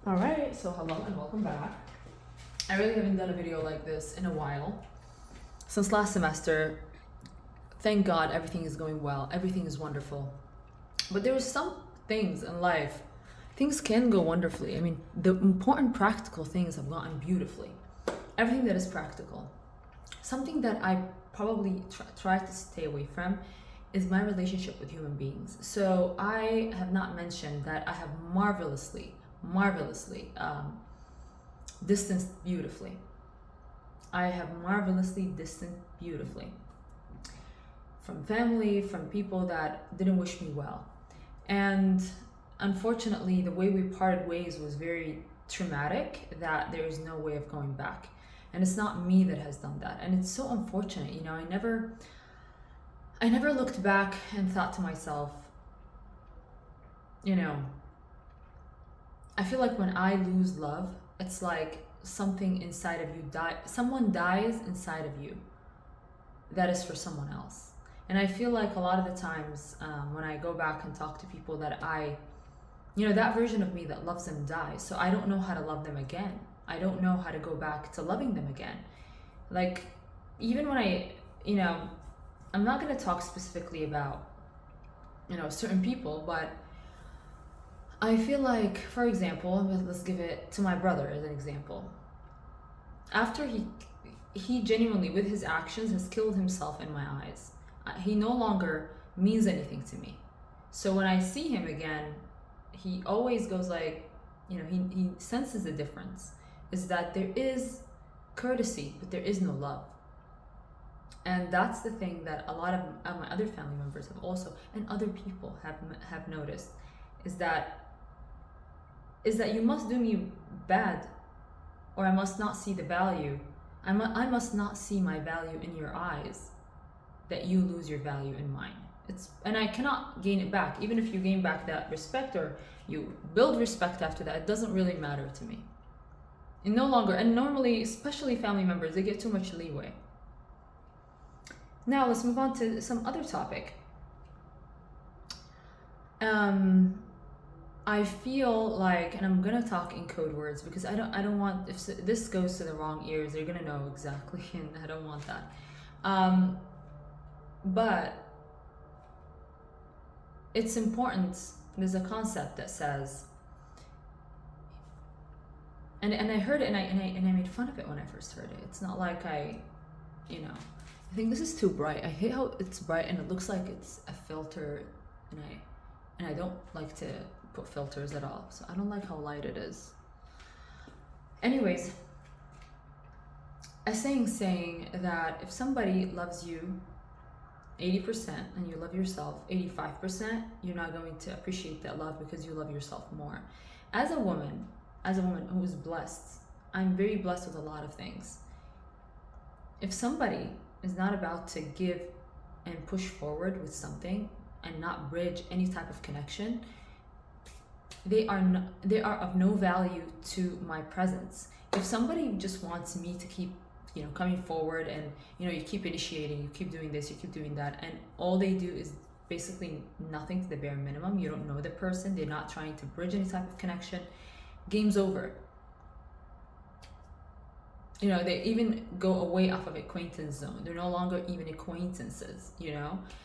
Alright, so hello and welcome back. I really haven't done a video like this in a while. Since last semester, thank God everything is going well, everything is wonderful. But there are some things in life, things can go wonderfully. I mean, the important practical things have gone beautifully. Everything that is practical. Something that I probably try to stay away from is my relationship with human beings. So I have not mentioned that I have marvelously distanced beautifully. I have marvelously distanced beautifully from family, from people that didn't wish me well. And unfortunately, the way we parted ways was very traumatic that there is no way of going back. And it's not me that has done that. And it's so unfortunate, I never looked back and thought to myself, you know, I feel like when I lose love, it's like something inside of you someone dies inside of you that is for someone else. And I feel like a lot of the times when I go back and talk to people that that version of me that loves them dies. So I don't know how to love them again. I don't know how to go back to loving them again. Like, even when I'm not going to talk specifically about, certain people, but I feel like, for example, let's give it to my brother as an example. After he genuinely, with his actions, has killed himself in my eyes. He no longer means anything to me. So when I see him again, he always goes like, he senses the difference. Is that there is courtesy, but there is no love. And that's the thing that a lot of my other family members have also, and other people have noticed, is that you must do me bad, or I must not see the value. I must not see my value in your eyes, that you lose your value in mine. And I cannot gain it back. Even if you gain back that respect or you build respect after that, it doesn't really matter to me. And no longer, and normally, especially family members, they get too much leeway. Now let's move on to some other topic. I feel like, and I'm gonna talk in code words because I don't want, if this goes to the wrong ears, they're gonna know exactly, and I don't want that. But it's important. There's a concept that says, and I heard it, and I made fun of it when I first heard it. It's not like I think this is too bright. I hate how it's bright and it looks like it's a filter, and I don't like to put filters at all. So I don't like how light it is. Anyways, a saying that if somebody loves you 80% and you love yourself 85%, you're not going to appreciate that love because you love yourself more. As a woman who is blessed, I'm very blessed with a lot of things. If somebody is not about to give and push forward with something and not bridge any type of connection, they are of no value to my presence. If somebody just wants me to keep coming forward, and you keep initiating, you keep doing this, you keep doing that, and all they do is basically nothing to the bare minimum, you don't know the person, they're not trying to bridge any type of connection, game's over. They even go away off of acquaintance zone. They're no longer even acquaintances,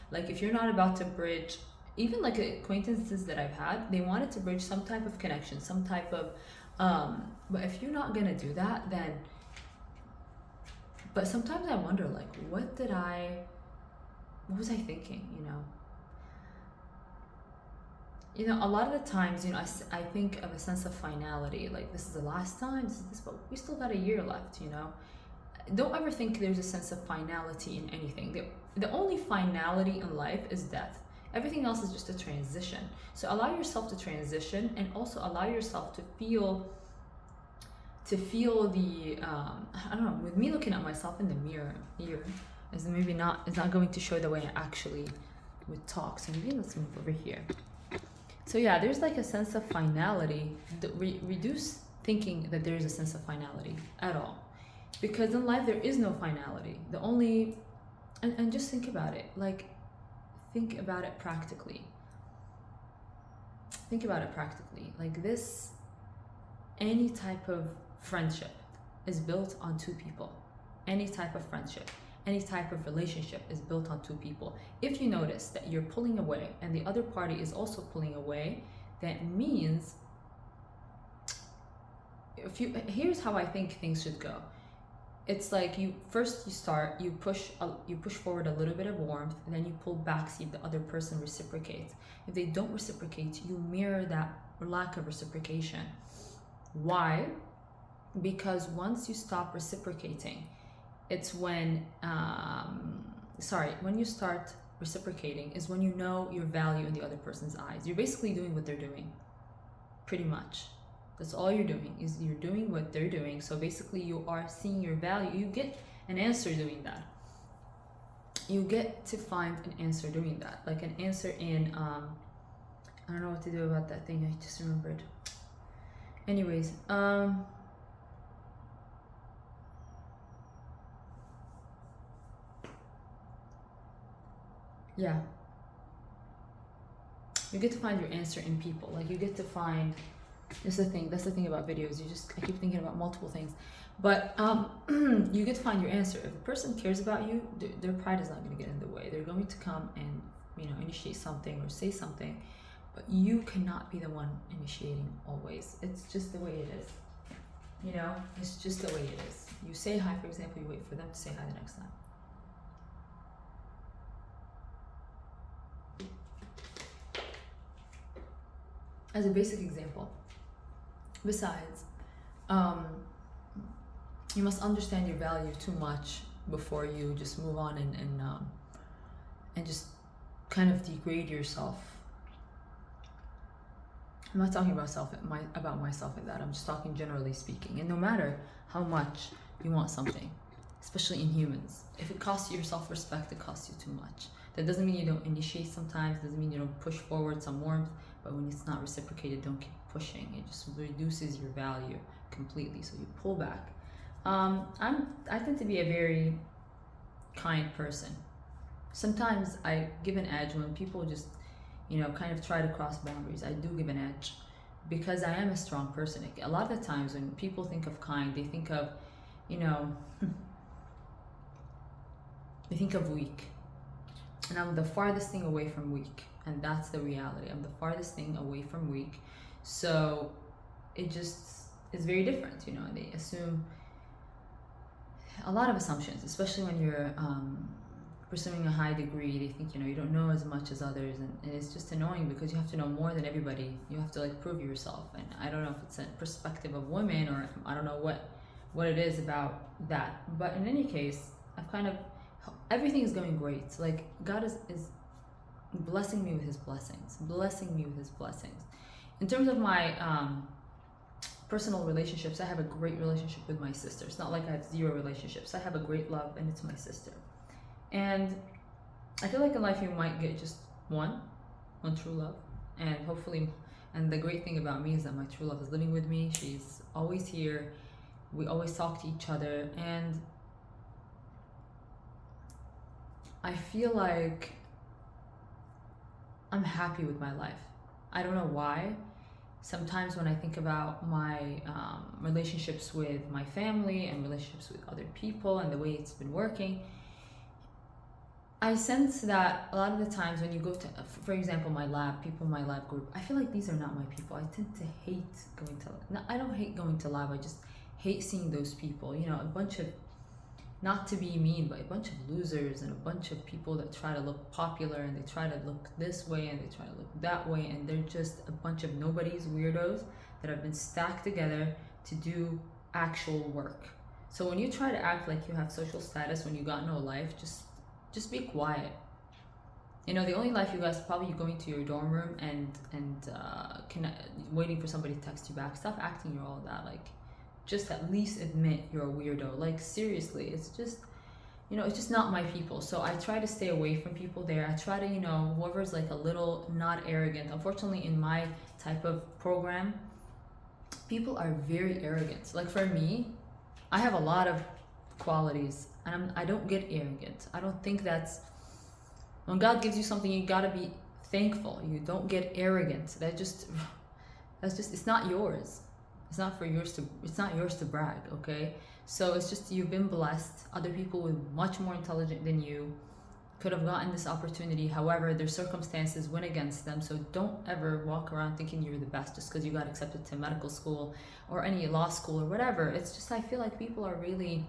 like if you're not about to bridge, even like acquaintances that I've had, they wanted to bridge some type of connection, some type of but if you're not gonna do that, then, but sometimes I wonder, like, what was I thinking, a lot of the times, I think of a sense of finality, like this is the last time, but we still got a year left, Don't ever think there's a sense of finality in anything. The only finality in life is death. Everything else is just a transition. So allow yourself to transition, and also allow yourself to feel the I don't know, with me looking at myself in the mirror here is not going to show the way I actually would talk. So maybe let's move over here. So yeah, there's like a sense of finality. Reduce thinking that there is a sense of finality at all, because in life there is no finality. The only, and just think about it, like think about it practically. Like this, any type of friendship is built on two people. Any type of friendship, any type of relationship is built on two people. If you notice that you're pulling away and the other party is also pulling away, that means here's how I think things should go. It's like you push forward a little bit of warmth, and then you pull back, see if the other person reciprocates. If they don't reciprocate, you mirror that lack of reciprocation. Why? Because once you stop reciprocating, it's when when you start reciprocating is when you know your value in the other person's eyes. You're basically doing what they're doing, pretty much. That's all you're doing, is you're doing what they're doing. So basically you are seeing your value. You get an answer doing that. You get to find an answer doing that. Like an answer in, I don't know what to do about that thing. I just remembered. Anyways, yeah. You get to find your answer in people. Like you get to find, that's the thing about videos. I keep thinking about multiple things. But you get to find your answer. If a person cares about you, their pride is not going to get in the way. They're going to come and, initiate something or say something, but you cannot be the one initiating always. It's just the way it is. It's just the way it is. You say hi, for example, you wait for them to say hi the next time. As a basic example. Besides, you must understand your value too much before you just move on and just kind of degrade yourself. I'm not talking about myself in that. I'm just talking generally speaking. And no matter how much you want something, especially in humans, if it costs you your self-respect, it costs you too much. That doesn't mean you don't initiate sometimes. Doesn't mean you don't push forward some warmth. But when it's not reciprocated, don't keep pushing. It just reduces your value completely. So you pull back. I tend to be a very kind person. Sometimes I give an edge when people just, kind of try to cross boundaries. I do give an edge because I am a strong person. A lot of the times when people think of kind, they think of, they think of weak. And I'm the farthest thing away from weak. And that's the reality. I'm the farthest thing away from weak. So it just is very different, They assume a lot of assumptions, especially when you're pursuing a high degree. They think, you don't know as much as others. And it's just annoying because you have to know more than everybody. You have to prove yourself. And I don't know if it's a perspective of women or I don't know what it is about that. But in any case, everything is going great. God is blessing me with his blessings, In terms of my personal relationships, I have a great relationship with my sister. It's not like I have zero relationships. I have a great love, and it's my sister. And I feel like in life you might get just one true love, and hopefully, and the great thing about me is that my true love is living with me. She's always here. We always talk to each other, and I feel like I'm happy with my life. I don't know why. Sometimes when I think about my relationships with my family and relationships with other people and the way it's been working, I sense that a lot of the times when you go to, for example, my lab, people in my lab group, I feel like these are not my people. I tend to hate going to, I don't hate going to lab, I just hate seeing those people, a bunch of, not to be mean, but a bunch of losers and a bunch of people that try to look popular and they try to look this way and they try to look that way, and they're just a bunch of nobodies, weirdos that have been stacked together to do actual work. So when you try to act like you have social status when you got no life, just be quiet. The only life you guys is probably going to your dorm room and waiting for somebody to text you back. Stop acting you're all that. Just at least admit you're a weirdo. Seriously, it's just, it's just not my people. So I try to stay away from people there. I try to, whoever's a little not arrogant. Unfortunately, in my type of program, people are very arrogant. For me, I have a lot of qualities and I don't get arrogant. I don't think when God gives you something, you gotta be thankful. You don't get arrogant. It's not yours. It's not for yours to. It's not yours to brag. Okay. So it's just you've been blessed. Other people with much more intelligent than you could have gotten this opportunity. However, their circumstances went against them. So don't ever walk around thinking you're the best just because you got accepted to medical school or any law school or whatever. It's just, I feel like people are really,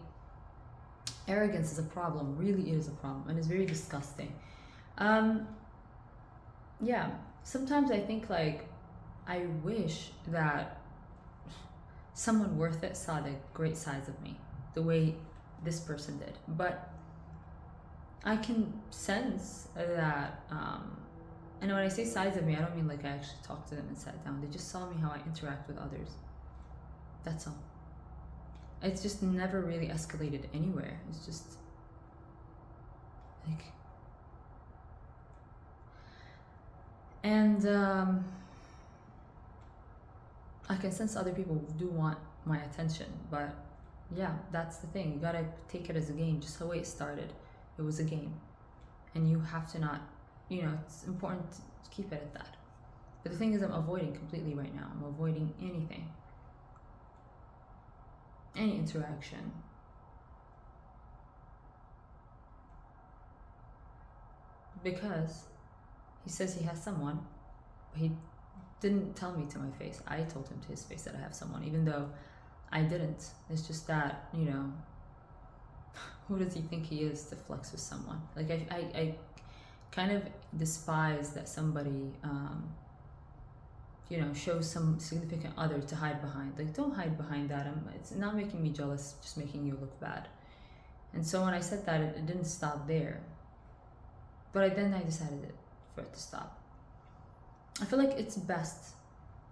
arrogance is a problem. Really is a problem. And it's very disgusting. Yeah. Sometimes I think like, I wish that someone worth it saw the great sides of me the way this person did. But I can sense that, and when I say sides of me, I don't mean like I actually talked to them and sat down. They just saw me how I interact with others. That's all. It's just never really escalated anywhere. It's just like, and I can sense other people do want my attention, but yeah, that's the thing. You gotta take it as a game, just the way it started. It was a game, and you have to not, it's important to keep it at that. But the thing is, I'm avoiding completely right now. I'm avoiding anything, any interaction. Because he says he has someone, but he didn't tell me to my face. I told him to his face that I have someone, even though I didn't. It's just that, who does he think he is to flex with someone? Like, I kind of despise that somebody, shows some significant other to hide behind. Like, don't hide behind that. It's not making me jealous, just making you look bad. And so when I said that, it didn't stop there. But then I decided for it to stop. I feel like it's best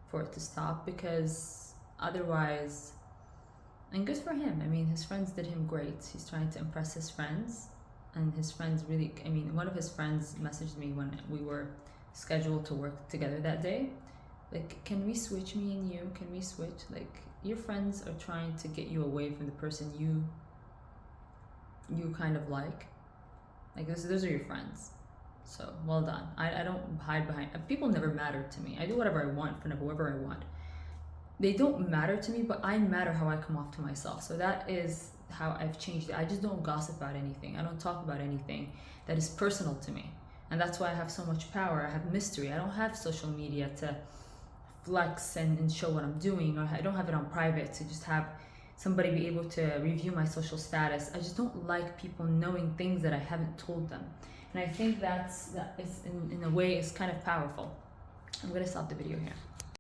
for it to stop because otherwise, and good for him. I mean, his friends did him great. He's trying to impress his friends, and his friends really, one of his friends messaged me when we were scheduled to work together that day. Like, can we switch, me and you? Can we switch? Like, your friends are trying to get you away from the person you kind of like. Like, those are your friends. So, well done. I don't hide behind. People never matter to me. I do whatever I want for whoever I want. They don't matter to me, but I matter how I come off to myself. So that is how I've changed it. I just don't gossip about anything. I don't talk about anything that is personal to me. And that's why I have so much power. I have mystery. I don't have social media to flex and show what I'm doing, or I don't have it on private to just have somebody be able to review my social status. I just don't like people knowing things that I haven't told them. And I think that is in a way is kind of powerful. I'm gonna stop the video here.